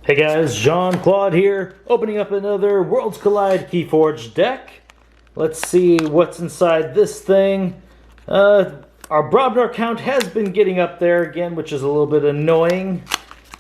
Hey guys, Claude here, opening up another Worlds Collide Keyforge deck. Let's see what's inside this thing. Our Brobnar count has been getting up there again, which is a little bit annoying.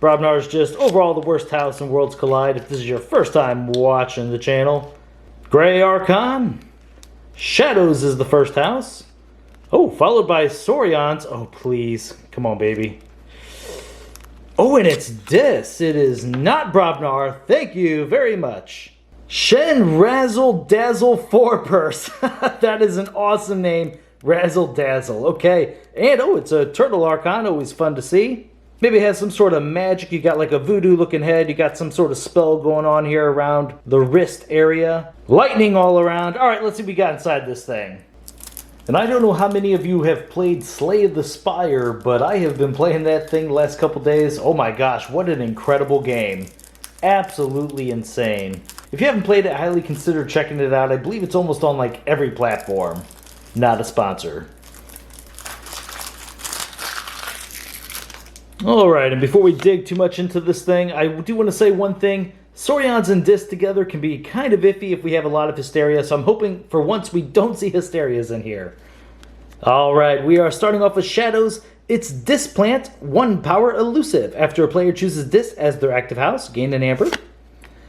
Brobnar is just overall the worst house in Worlds Collide if this is your first time watching the channel. Gray Archon. Shadows is the first house. Oh, followed by Saurians. Oh, please. Come on, baby. Oh, and it's this. It is not Brobnar. Thank you very much. Shen Razzle Dazzle Four-Purse. That is an awesome name. Razzle Dazzle. Okay. And, oh, it's a Turtle Archon. Always fun to see. Maybe it has some sort of magic. You got like a voodoo-looking head. You got some sort of spell going on here around the wrist area. Lightning all around. All right, let's see what we got inside this thing. And I don't know how many of you have played Slay the Spire, but I have been playing that thing the last couple days. Oh my gosh, what an incredible game. Absolutely insane. If you haven't played it, I highly consider checking it out. I believe it's almost on like every platform. Not a sponsor. Alright, and before we dig too much into this thing, I do want to say one thing. Saurians and Dis together can be kind of iffy if we have a lot of Hysteria, so I'm hoping for once we don't see Hysterias in here. Alright, we are starting off with Shadows. It's Displant, 1 power elusive. After a player chooses Dis as their active house, gain an amber.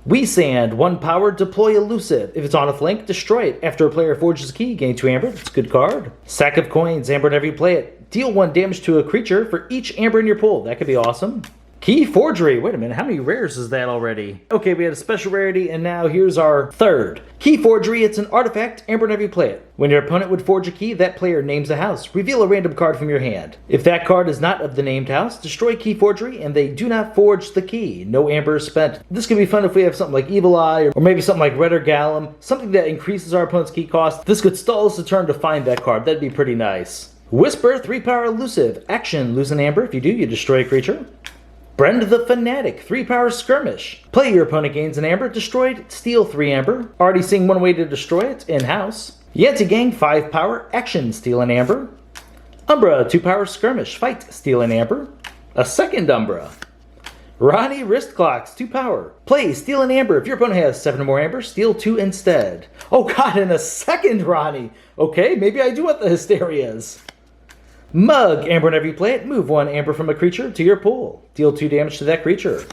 We Sand, 1 power, deploy elusive. If it's on a flank, destroy it. After a player forges a key, gain 2 amber. It's a good card. Sack of Coins, amber whenever you play it. Deal 1 damage to a creature for each amber in your pool. That could be awesome. Keyforgery. Wait a minute, how many rares is that already? Okay, we had a special rarity, and now here's our third. Keyforgery, it's an artifact, amber whenever you play it. When your opponent would forge a key, that player names a house. Reveal a random card from your hand. If that card is not of the named house, destroy Keyforgery, and they do not forge the key. No amber is spent. This could be fun if we have something like Evil Eye, or maybe something like Red or Gallum, something that increases our opponent's key cost. This could stall us a turn to find that card. That'd be pretty nice. Whisper, 3 power elusive. Action, lose an amber. If you do, you destroy a creature. Brend the Fanatic, 3 power skirmish. Play, your opponent gains an amber, destroyed, steal 3 amber. Already seeing one way to destroy it, in-house. Yeti Gang, 5 power, action, steal an amber. Umbra, 2 power skirmish, fight, steal an amber. A second Umbra. Ronnie Wrist Clocks, 2 power. Play, steal an amber. If your opponent has 7 or more amber, steal 2 instead. Oh god, and a second Ronnie. Okay, maybe I do want the Hysterias. Mug, amber whenever you play it, move 1 amber from a creature to your pool. Deal 2 damage to that creature.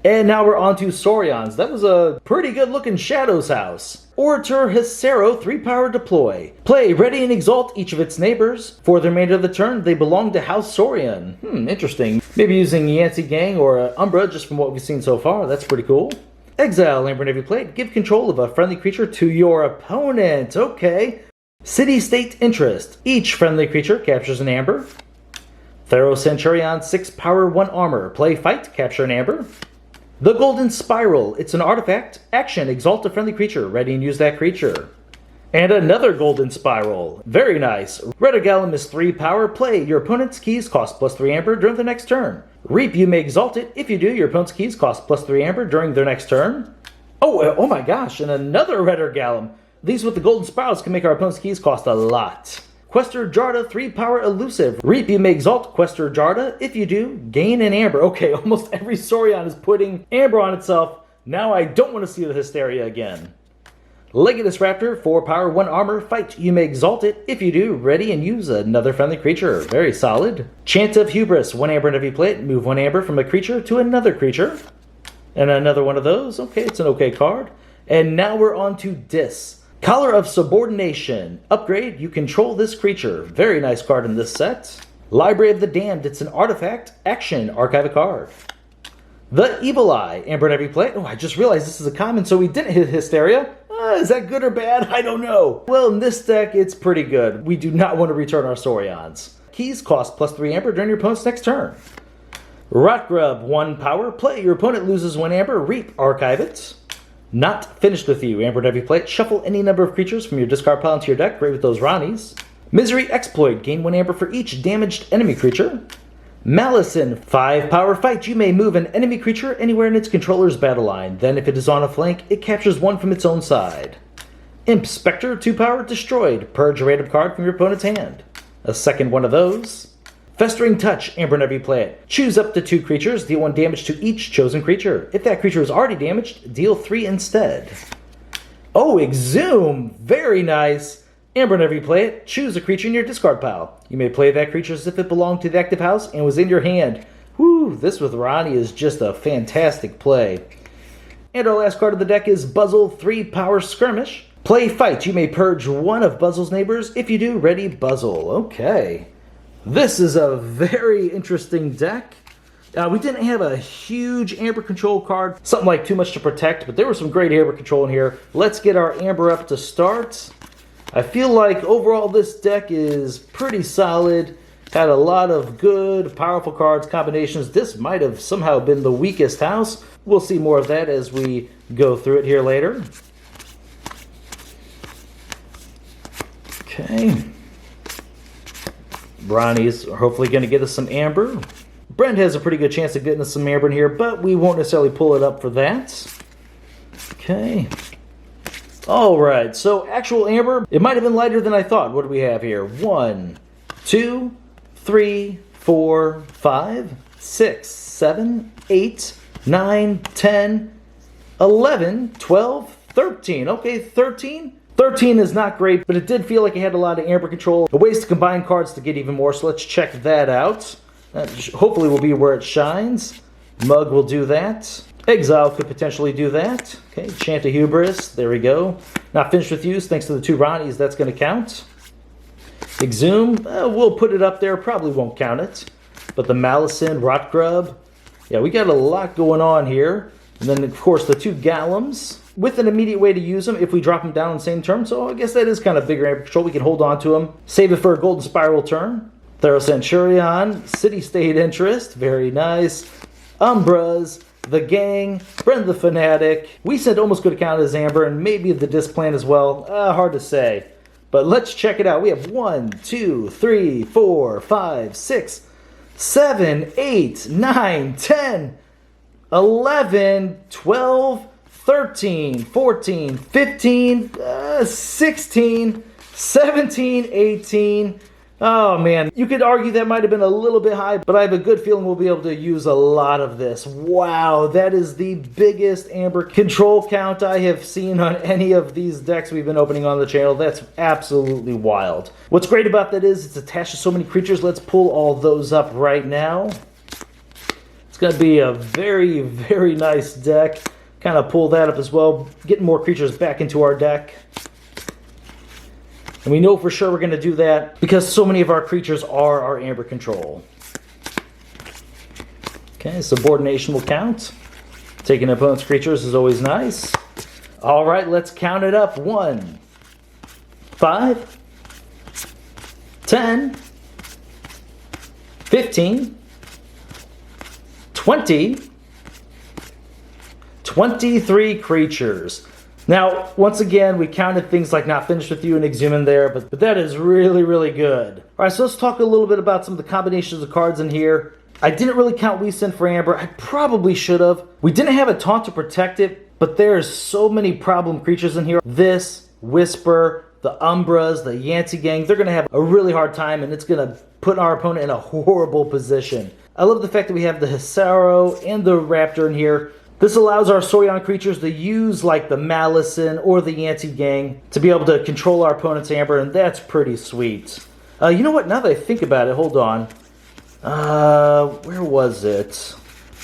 And now we're on to Saurians. That was a pretty good looking Shadows house. Orator Hesero, 3 power deploy. Play, ready and exalt each of its neighbors. For the remainder of the turn, they belong to House Saurian. Interesting. Maybe using Yancey Gang or Umbra, just from what we've seen so far. That's pretty cool. Exile, amber whenever you play it, give control of a friendly creature to your opponent. Okay. City-State Interest. Each friendly creature captures an amber. Thero Centurion, 6 power, 1 armor. Play, fight, capture an amber. The Golden Spiral. It's an artifact. Action, exalt a friendly creature. Ready and use that creature. And another Golden Spiral. Very nice. Redogalum is 3 power. Play, your opponent's keys cost +3 amber during the next turn. Reap, you may exalt it. If you do, your opponent's keys cost +3 amber during their next turn. Oh my gosh, and another Redogalum. These with the Golden Spirals can make our opponent's keys cost a lot. Quester Jarda, 3 power elusive. Reap, you may exalt Quester Jarda. If you do, gain an amber. Okay, almost every Saurian is putting amber on itself. Now I don't want to see the Hysteria again. Legatus Raptor, 4 power, 1 armor. Fight, you may exalt it. If you do, ready and use another friendly creature. Very solid. Chant of Hubris, 1 amber whenever you play it. Move 1 amber from a creature to another creature. And another one of those. Okay, it's an okay card. And now we're on to Dis. Collar of Subordination. Upgrade, you control this creature. Very nice card in this set. Library of the Damned, it's an artifact. Action, archive a card. The Evil Eye, amber whenever you play it. Oh, I just realized this is a common, so we didn't hit Hysteria. Is that good or bad? I don't know. Well, in this deck, it's pretty good. We do not want to return our Saurians. Keys cost +3 amber during your opponent's next turn. Rotgrub, 1 power. Play, your opponent loses 1 amber. Reap, archive it. Not finished with you. Amber whenever you play it. Shuffle any number of creatures from your discard pile into your deck. Great with those Ronnies. Misery Exploit. Gain 1 amber for each damaged enemy creature. Malison. 5 power fight. You may move an enemy creature anywhere in its controller's battle line. Then if it is on a flank, it captures 1 from its own side. Imp Spectre. 2 power destroyed. Purge a random card from your opponent's hand. A second one of those. Festering Touch, amber whenever you play it. Choose up to 2 creatures, deal 1 damage to each chosen creature. If that creature is already damaged, deal 3 instead. Oh, Exhume! Very nice! Amber whenever you play it, choose a creature in your discard pile. You may play that creature as if it belonged to the active house and was in your hand. Whew, this with Ronnie is just a fantastic play. And our last card of the deck is Buzzle 3 Power Skirmish. Play Fight. You may purge 1 of Buzzle's neighbors. If you do, ready Buzzle. Okay. This is a very interesting deck. We didn't have a huge Amber Control card, something like Too Much to Protect, but there was some great Amber Control in here. Let's get our Amber up to start. I feel like overall this deck is pretty solid. Had a lot of good, powerful cards, combinations. This might have somehow been the weakest house. We'll see more of that as we go through it here later. Okay. Ronnie's hopefully going to get us some amber. Brent has a pretty good chance of getting us some amber in here, but we won't necessarily pull it up for that. Okay. Alright, so actual amber, it might have been lighter than I thought. What do we have here? 1, 2, 3, 4, 5, 6, 7, 8, 9, 10, 11, 12, 13. Okay, 13. 13 is not great, but it did feel like it had a lot of amber control. Ways to combine cards to get even more, so let's check that out. That hopefully will be where it shines. Mug will do that. Exile could potentially do that. Okay, Chant of Hubris, there we go. Not finished with use, thanks to the 2 Ronnies, that's going to count. Exhume, we'll put it up there, probably won't count it. But the Malison, Rotgrub, yeah, we got a lot going on here. And then, of course, the 2 Gallums, with an immediate way to use them if we drop them down on the same turn. So I guess that is kind of bigger amber control. We can hold on to them. Save it for a Golden Spiral turn. Thero Centurion, City State Interest, very nice. Umbras, the Gang, Brenda the Fanatic. We said almost could have counted as amber, and maybe the Displant as well. Hard to say. But let's check it out. We have 1, 2, 3, 4, 5, 6, 7, 8, 9, 10, 11, 12, 13, 14, 15, 16, 17, 18. Oh man, you could argue that might have been a little bit high, but I have a good feeling we'll be able to use a lot of this. Wow, that is the biggest amber control count I have seen on any of these decks we've been opening on the channel. That's absolutely wild. What's great about that is it's attached to so many creatures. Let's pull all those up right now. It's going to be a very, very nice deck. Kind of pull that up as well, getting more creatures back into our deck. And we know for sure we're going to do that because so many of our creatures are our amber control. Okay, subordination will count. Taking opponent's creatures is always nice. All right, let's count it up. 1, 5, 10, 15, 20, 23 creatures. Now, once again, we counted things like Not Finished With You and Exhume in there, but that is really, really good. All right, so let's talk a little bit about some of the combinations of cards in here. I didn't really count We Send for Amber. I probably should have. We didn't have a Taunt to protect it, but there's so many problem creatures in here. This, Whisper, the Umbras, the Yancey Gang, they're going to have a really hard time, and it's going to put our opponent in a horrible position. I love the fact that we have the Hisaro and the Raptor in here. This allows our Saurian creatures to use like the Malison or the Yancey Gang to be able to control our opponent's amber, and that's pretty sweet. You know what? Now that I think about it, hold on. Where was it?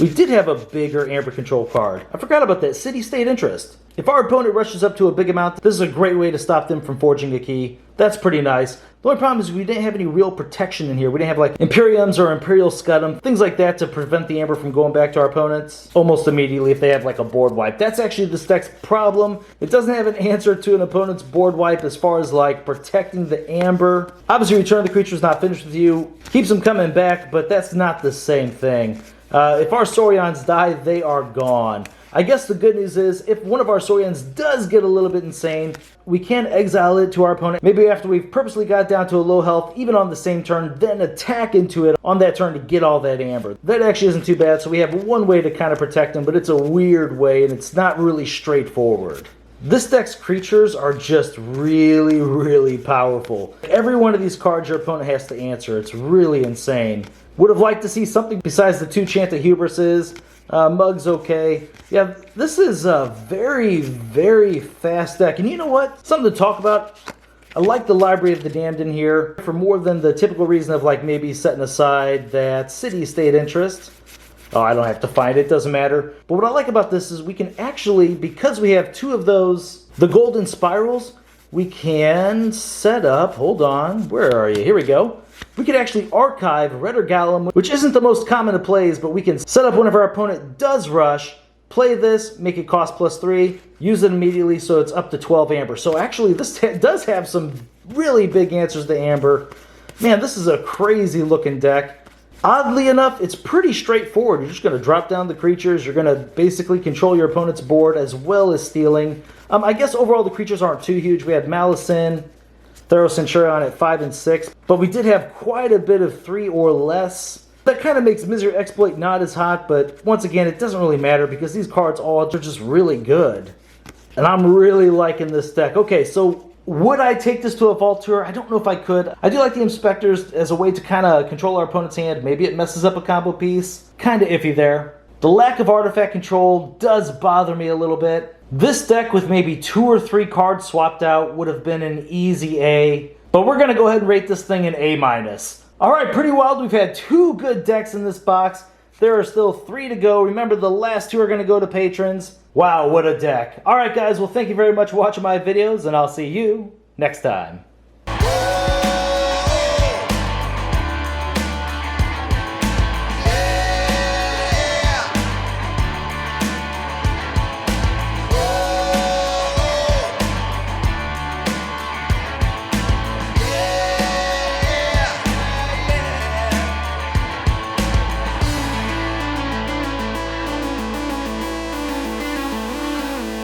We did have a bigger amber control card. I forgot about that. City State Interest. If our opponent rushes up to a big amount, this is a great way to stop them from forging a key. That's pretty nice. The only problem is we didn't have any real protection in here. We didn't have like Imperiums or Imperial Scudum, things like that to prevent the amber from going back to our opponents almost immediately if they have like a board wipe. That's actually this deck's problem. It doesn't have an answer to an opponent's board wipe as far as like protecting the amber. Obviously, Return of the Creature's Not Finished With You keeps them coming back, but that's not the same thing. If our Saurians die, they are gone. I guess the good news is, if one of our Saurians does get a little bit insane, we can exile it to our opponent. Maybe after we've purposely got down to a low health, even on the same turn, then attack into it on that turn to get all that amber. That actually isn't too bad, so we have one way to kind of protect them, but it's a weird way, and it's not really straightforward. This deck's creatures are just really, really powerful. Every one of these cards your opponent has to answer. It's really insane. Would have liked to see something besides the 2 Hubrises. Mug's okay. Yeah, this is a very, very fast deck. And you know what? Something to talk about. I like the Library of the Damned in here for more than the typical reason of like maybe setting aside that city-state interest. Oh, I don't have to find it, doesn't matter. But what I like about this is we can actually, because we have 2 of those, the golden spirals, we can set up, hold on, where are you? Here we go. We could actually archive Redder Gallum, which isn't the most common of plays, but we can set up whenever our opponent does rush, play this, make it cost +3, use it immediately so it's up to 12 amber. So actually this does have some really big answers to amber. Man, this is a crazy looking deck. Oddly enough, it's pretty straightforward. You're just going to drop down the creatures. You're going to basically control your opponent's board as well as stealing. I guess overall the creatures aren't too huge. We had Malison, Thero Centurion at 5 and 6, but we did have quite a bit of 3 or less. That kind of makes Misery Exploit not as hot, but once again, it doesn't really matter because these cards all are just really good. And I'm really liking this deck. Okay, so would I take this to a Vault Tour? I don't know if I could. I do like the Inspectors as a way to kind of control our opponent's hand. Maybe it messes up a combo piece. Kind of iffy there. The lack of artifact control does bother me a little bit. This deck with maybe 2 or 3 cards swapped out would have been an easy A. But we're going to go ahead and rate this thing an A-. Alright, pretty wild. We've had 2 good decks in this box. There are still 3 to go. Remember, the last 2 are going to go to patrons. Wow, what a deck. Alright guys, well thank you very much for watching my videos, and I'll see you next time.